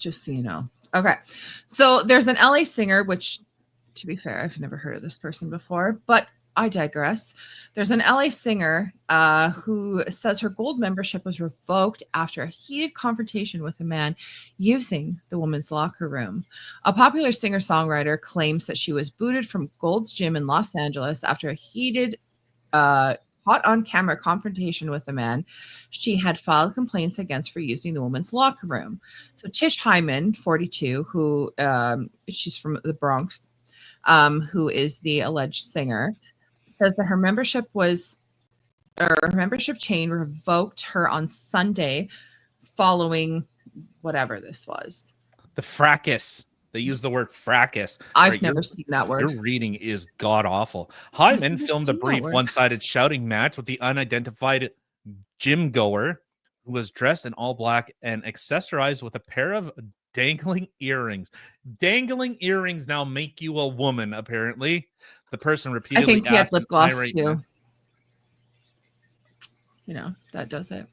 Just so you know. Okay. So there's an LA singer, which, to be fair, I've never heard of this person before, but I digress. There's an LA singer who says her gold membership was revoked after a heated confrontation with a man using the woman's locker room. A popular singer-songwriter claims that she was booted from Gold's Gym in Los Angeles after a heated hot on-camera confrontation with a man she had filed complaints against for using the woman's locker room. So Tish Hyman, 42, who she's from the Bronx, who is the alleged singer, says that her membership chain revoked her on Sunday following whatever this was. The fracas. They use the word fracas. I've never seen that word. Your reading is god awful. Hyman filmed a brief one-sided shouting match with the unidentified gym goer who was dressed in all black and accessorized with a pair of dangling earrings. Dangling earrings now make you a woman, apparently. The person repeatedly I think he had lip gloss too. Man. You know, that does it.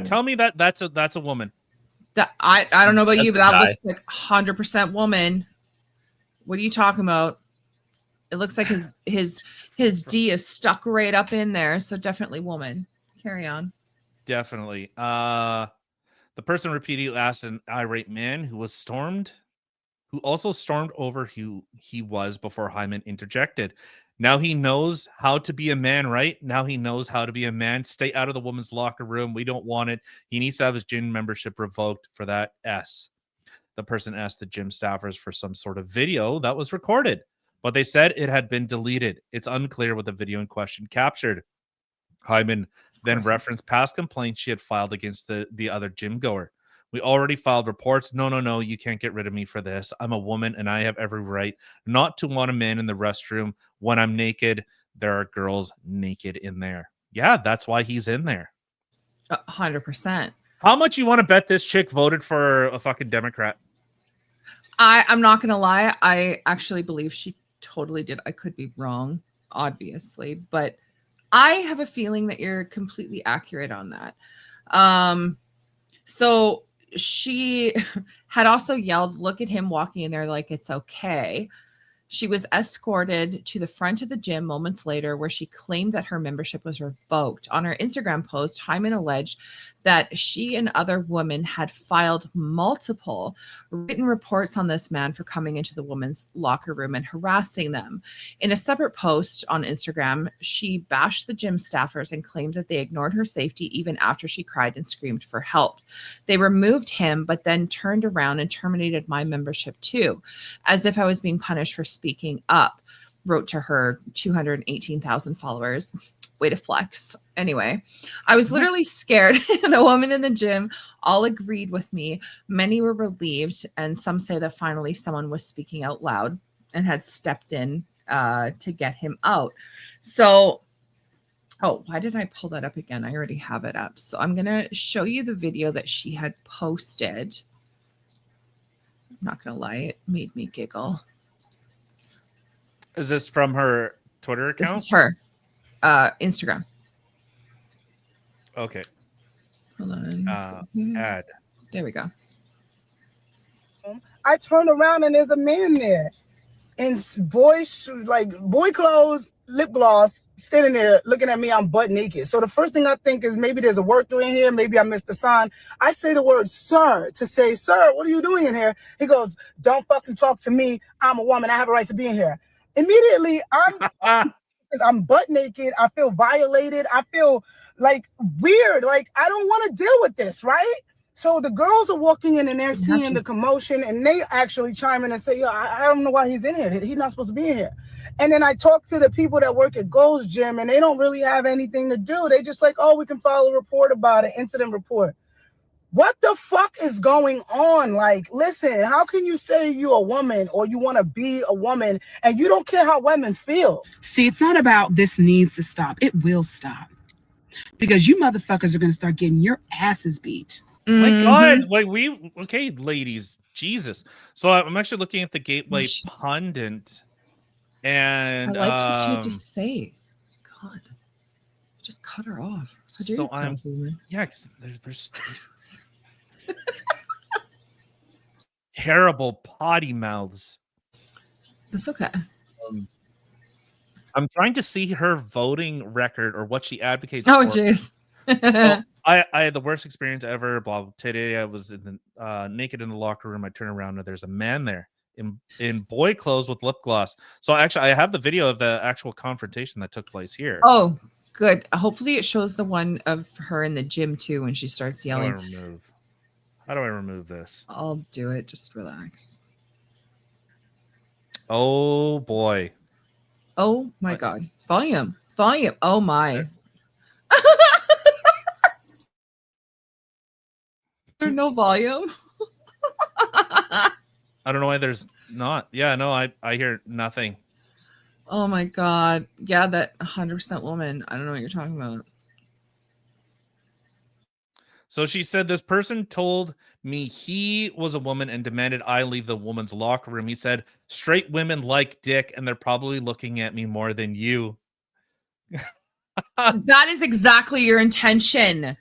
Tell me that's a woman. That I don't know about you, but that looks like 100% woman. What are you talking about? It looks like his D is stuck right up in there, so definitely woman. Carry on. Definitely. The person repeatedly asked an irate man who also stormed over who he was before Hyman interjected. Now he knows how to be a man, right? Now he knows how to be a man. Stay out of the woman's locker room. We don't want it. He needs to have his gym membership revoked for that S. The person asked the gym staffers for some sort of video that was recorded, but they said it had been deleted. It's unclear what the video in question captured. Hyman then referenced past complaints she had filed against the other gym goer. We already filed reports. No, you can't get rid of me for this. I'm a woman and I have every right not to want a man in the restroom. When I'm naked, there are girls naked in there. Yeah, that's why he's in there. 100%. How much you want to bet this chick voted for a fucking Democrat? I'm not going to lie. I actually believe she totally did. I could be wrong, obviously, but I have a feeling that you're completely accurate on that. So she had also yelled, "Look at him walking in there like it's okay." She was escorted to the front of the gym moments later, where she claimed that her membership was revoked. On her Instagram post, Hyman alleged that she and other women had filed multiple written reports on this man for coming into the women's locker room and harassing them. In a separate post on Instagram, she bashed the gym staffers and claimed that they ignored her safety even after she cried and screamed for help. They removed him, but then turned around and terminated my membership too, as if I was being punished for speaking up, wrote to her 218,000 followers. Way to flex. Anyway, I was literally scared. The women in the gym all agreed with me. Many were relieved, and some say that finally someone was speaking out loud and had stepped in to get him out. So, why did I pull that up again? I already have it up. So I'm going to show you the video that she had posted. I'm not going to lie. It made me giggle. Is this from her Twitter account? This is her Instagram. Okay. Hold on. Add. There we go. I turn around and there's a man there in boy clothes, lip gloss, standing there looking at me. I'm butt naked. So the first thing I think is maybe there's a worker in here. Maybe I missed the sign. I say the word sir to say, "Sir, what are you doing in here?" He goes, "Don't fucking talk to me. I'm a woman. I have a right to be in here." Immediately, I'm butt naked. I feel violated. I feel like weird. Like I don't want to deal with this, right? So the girls are walking in and they're seeing the commotion, and they actually chime in and say, "Yo, I don't know why he's in here. He's not supposed to be in here." And then I talk to the people that work at Gold's Gym, and they don't really have anything to do. They just like, "Oh, we can file a report about it, incident report." What the fuck is going on? Like, listen, how can you say you're a woman or you want to be a woman and you don't care how women feel? See, it's not about this needs to stop. It will stop. Because you motherfuckers are going to start getting your asses beat. My God. Okay, ladies. Jesus. So I'm actually looking at the Gateway Pundit. And I liked what she had to say. God. Just cut her off. So I'm, yeah, there's terrible potty mouths. That's okay. I'm trying to see her voting record or what she advocates Oh, for. jeez. So I had the worst experience ever. Blah, blah. Today I was in the, naked in the locker room. I turn around and there's a man there in boy clothes with lip gloss. So actually, I have the video of the actual confrontation that took place here. Oh, good. Hopefully, it shows the one of her in the gym too when she starts yelling. How do I remove this? I'll do it. Just relax. Oh boy. Oh my God. Volume. Oh my. There's no volume. I don't know why there's not. Yeah, no, I hear nothing. Oh my God. Yeah, that 100% woman. I don't know what you're talking about. So she said this person told me he was a woman and demanded I leave the woman's locker room. He said straight women like dick and they're probably looking at me more than you. That is exactly your intention,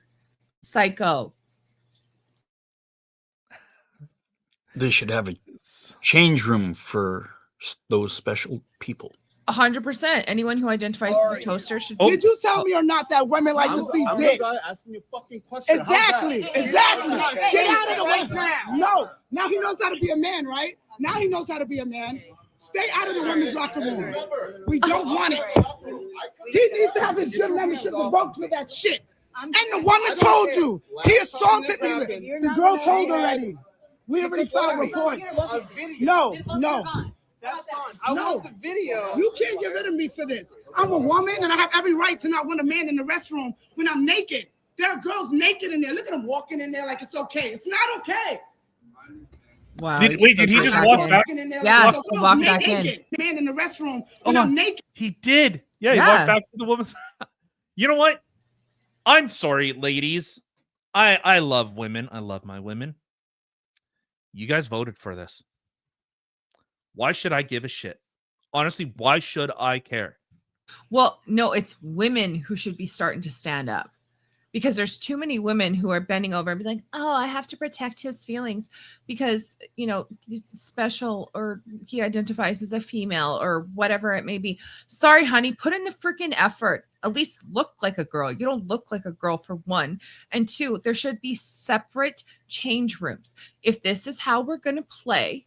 psycho. They should have a change room for those special people. 100%. Anyone who identifies as a toaster should. Did you tell me or not that women like to see dick? I'm asking you a fucking question. Exactly. Get out of the way now. No. Now he knows how to be a man, right? Now he knows how to be a man. Stay out of the women's locker room. We don't want it. He needs to have his gym membership revoked for that shit. And the woman told you. He assaulted me. The girl told already. We already filed reports. No. That's fine. I want the video. You can't get rid of me for this. I'm a woman and I have every right to not want a man in the restroom when I'm naked. There are girls naked in there. Look at them walking in there like it's okay. It's not okay. Wow. Did he just walk back? Yeah, walk back in. Man in the restroom when I'm naked. He did. Yeah, he walked back to the woman's. You know what? I'm sorry, ladies. I love women. I love my women. You guys voted for this. Why should I give a shit? Honestly, why should I care? Well, no, it's women who should be starting to stand up because there's too many women who are bending over and be like, oh, I have to protect his feelings because, you know, he's special or he identifies as a female or whatever it may be. Sorry, honey, put in the freaking effort. At least look like a girl. You don't look like a girl for one. And two, there should be separate change rooms. If this is how we're going to play,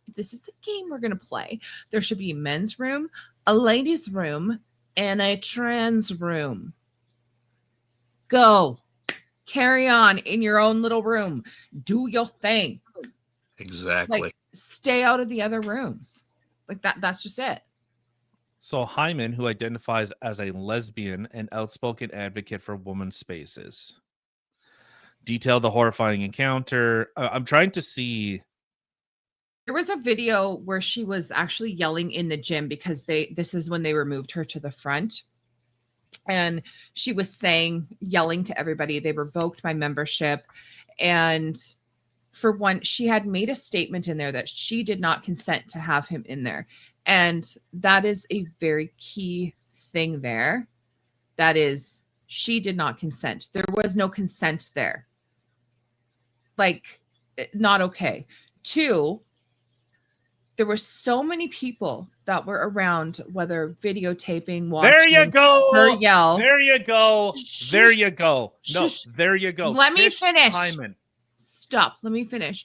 if this is the game we're going to play, there should be a men's room, a ladies' room, and a trans room. Go. Carry on in your own little room. Do your thing. Exactly. Like, stay out of the other rooms. Like that's just it. So Hyman, who identifies as a lesbian and outspoken advocate for women's spaces, detailed the horrifying encounter. I'm trying to see. There was a video where she was actually yelling in the gym because this is when they removed her to the front. And she was yelling to everybody, they revoked my membership. And for one, she had made a statement in there that she did not consent to have him in there. And that is a very key thing there. That is, she did not consent. There was no consent there. Like, not okay. Two, there were so many people that were around, whether videotaping, watching. There you go. Her yell. There you go. There you go. No, there you go. Let me finish. Hyman. Stop. Let me finish.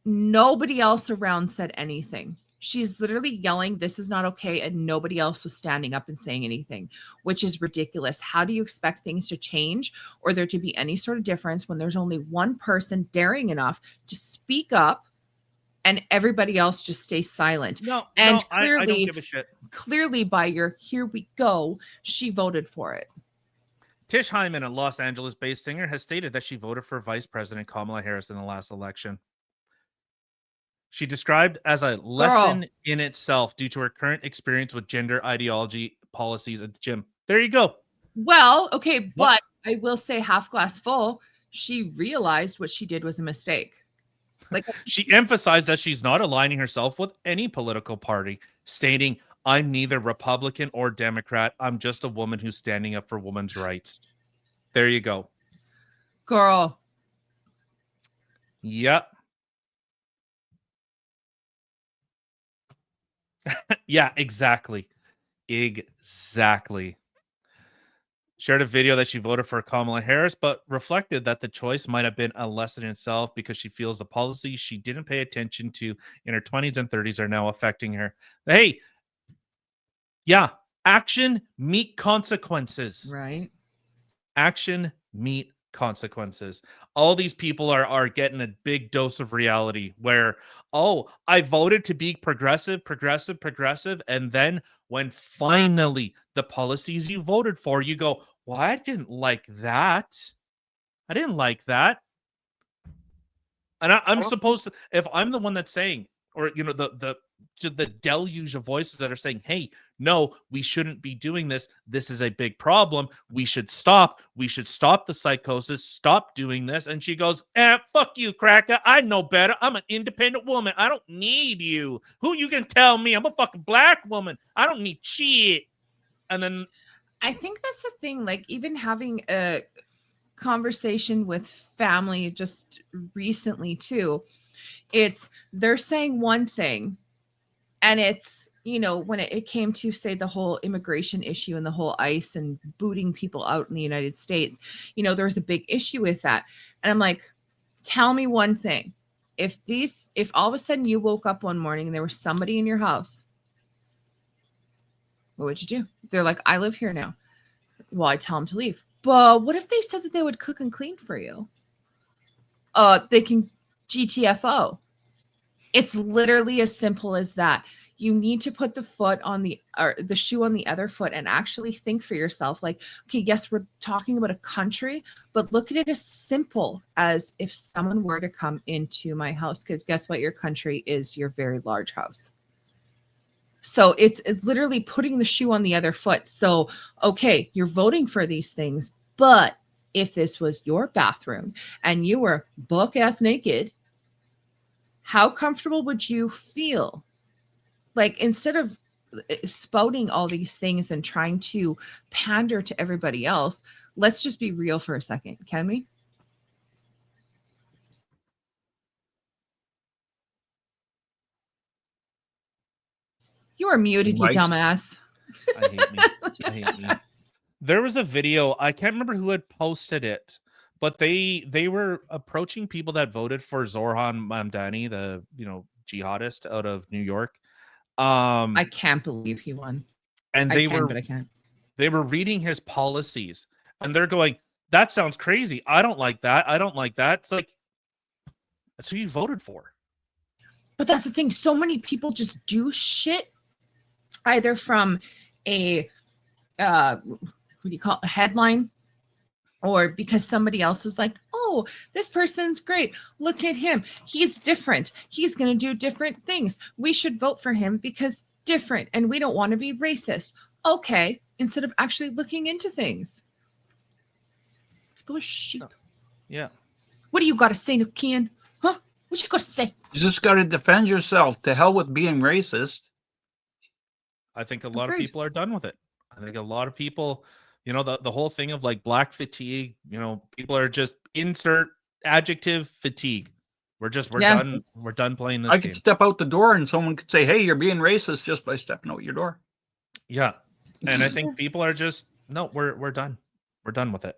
Nobody else around said anything. She's literally yelling, this is not okay. And nobody else was standing up and saying anything, which is ridiculous. How do you expect things to change or there to be any sort of difference when there's only one person daring enough to speak up and everybody else just stays silent? I don't give a shit. Clearly by your here we go, she voted for it. Tish Hyman, a Los Angeles-based singer, has stated that she voted for Vice President Kamala Harris in the last election. She described as a lesson in itself due to her current experience with gender ideology policies at the gym. There you go. Well, okay, but I will say half glass full, she realized what she did was a mistake. Like, she emphasized that she's not aligning herself with any political party, stating, I'm neither Republican or Democrat. I'm just a woman who's standing up for women's rights. There you go. Girl. Yep. Yeah, exactly. Exactly. Shared a video that she voted for Kamala Harris, but reflected that the choice might have been a lesson in itself because she feels the policies she didn't pay attention to in her 20s and 30s are now affecting her. Hey, yeah, action meet consequences. Right. Action meet consequences. All these people are getting a big dose of reality where, oh, I voted to be progressive, and then when finally the policies you voted for, you go, well, I didn't like that. I didn't like that. And I'm supposed to, if I'm the one that's saying, or the deluge of voices that are saying, hey, no, we shouldn't be doing this. This is a big problem. We should stop. We should stop the psychosis. Stop doing this. And she goes, fuck you, cracker. I know better. I'm an independent woman. I don't need you. Who you can tell me? I'm a fucking black woman. I don't need shit. And then I think that's the thing. Like, even having a conversation with family just recently too, they're saying one thing, and it's, when it came to, say, the whole immigration issue and the whole ICE and booting people out in the United States, there was a big issue with that. And I'm like, tell me one thing. If all of a sudden you woke up one morning and there was somebody in your house, what would you do? They're like, I live here now. Well, I tell them to leave. But what if they said that they would cook and clean for you? They can GTFO. It's literally as simple as that. You need to put the shoe on the other foot and actually think for yourself. Like, okay, yes, we're talking about a country, but look at it as simple as if someone were to come into my house, because guess what? Your country is your very large house. So it's literally putting the shoe on the other foot. So, okay, you're voting for these things, but if this was your bathroom and you were buck-ass naked, how comfortable would you feel? Like, instead of spouting all these things and trying to pander to everybody else, let's just be real for a second, can we? You are muted, you Right. dumbass. I hate me. I hate me. There was a video, I can't remember who had posted it, but they were approaching people that voted for Zoran Mamdani, the jihadist out of New York. I can't believe he won. And I can, but I can't. They were reading his policies, and they're going, that sounds crazy. I don't like that. I don't like that. It's like, that's who you voted for. But that's the thing. So many people just do shit either from a what do you call it, a headline, or because somebody else is like, oh, this person's great. Look at him. He's different. He's going to do different things. We should vote for him because different, and we don't want to be racist. Okay, instead of actually looking into things. People are sheep. Yeah. What do you got to say, Nukian? Huh? What you got to say? You just got to defend yourself. To hell with being racist. I think a lot of people are done with it. I think a lot of people, the whole thing of like black fatigue, people are just insert adjective fatigue. We're done. We're done playing this game. I could step out the door and someone could say, hey, you're being racist just by stepping out your door. Yeah. And I think people are just, no, we're done. We're done with it.